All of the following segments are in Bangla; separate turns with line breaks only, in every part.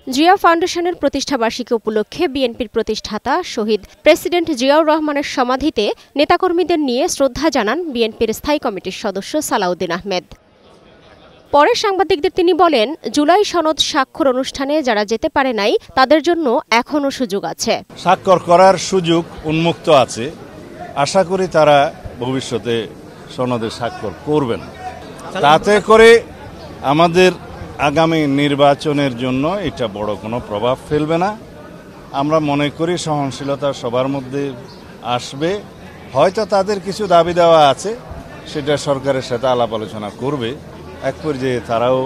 জিয়া ফাউন্ডেশনের প্রতিষ্ঠাবার্ষিকী উপলক্ষে বিএনপির প্রতিষ্ঠাতা শহীদ প্রেসিডেন্ট জিয়াউর রহমানের সমাধিতে নেতাকর্মীদের নিয়ে শ্রদ্ধা জানান বিএনপির স্থায়ী কমিটির সদস্য সালাউদ্দিন আহমেদ। পরে সাংবাদিকদের তিনি বলেন, জুলাই সনদ স্বাক্ষর অনুষ্ঠানে যারা যেতে পারে নাই তাদের জন্য এখনো সুযোগ আছে।
স্বাক্ষর করার সুযোগ উন্মুক্ত আছে। আশা করি তারা ভবিষ্যতে সনদে স্বাক্ষর করবেন। তাতে করে আমাদের আগামী নির্বাচনের জন্য এটা বড় কোনো প্রভাব ফেলবে না। আমরা মনে করি সহনশীলতা সবার মধ্যে আসবে। হয়তো তাদের কিছু দাবি দেওয়া আছে, সেটা সরকারের সাথে আলাপ আলোচনা করবে। এক পর্যায়ে তারাও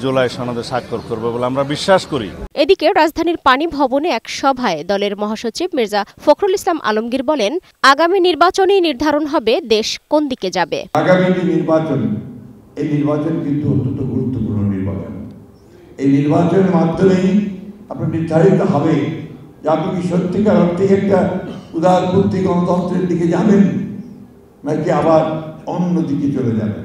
জুলাই সনদে স্বাক্ষর করবে বলে আমরা বিশ্বাস করি।
এদিকে রাজধানীর পানি ভবনে এক সভায় দলের মহাসচিব মির্জা ফখরুল ইসলাম আলমগীর বলেন, আগামী নির্বাচনেই নির্ধারণ হবে দেশ কোন দিকে যাবে।
আগামী নির্বাচন, এই নির্বাচন কিন্তু অত্যন্ত গুরুত্বপূর্ণ নির্বাচন। এই নির্বাচনের মাধ্যমেই আপনার নির্ধারিত হবে যে আপনি কি সত্যিকার অর্থে একটা উদারপন্থী গণতন্ত্রের দিকে যাবেন নাকি আবার অন্যদিকে চলে যাবেন।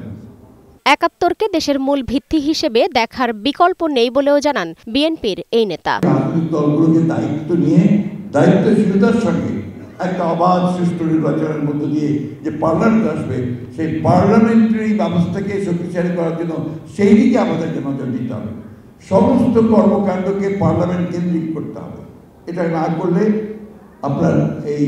৭১কে দেশের মূল ভিত্তি হিসেবে দেখার বিকল্প নেই বলেও জানান বিএনপির এই নেতা।
রাজনৈতিক দলগুলোকে দায়িত্ব নিয়ে দায়িত্বশীলতার সঙ্গে একটা অবাধ সুষ্ঠু নির্বাচনের মধ্য দিয়ে যে পার্লামেন্ট আসবে, সেই পার্লামেন্টারি ব্যবস্থাকে শক্তিশালী করার জন্য সেই দিকে আমাদেরকে নজর দিতে হবে। সমস্ত কর্মকাণ্ডকে পার্লামেন্ট কেন্দ্রিক করতে হবে। এটা না করলে আপনার এই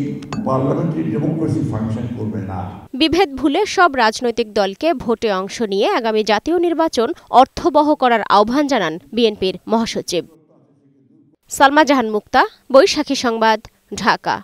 পার্লামেন্টারি ডেমোক্রেসি ফাংশন করবে না।
বিভেদ ভুলে সব রাজনৈতিক দলকে ভোটে অংশ নিয়ে আগামী জাতীয় নির্বাচন অর্থবহ করার আহ্বান জানান বিএনপির মহাসচিব। সালমা জাহান মুক্তা, বৈশাখী সংবাদ, ঢাকা।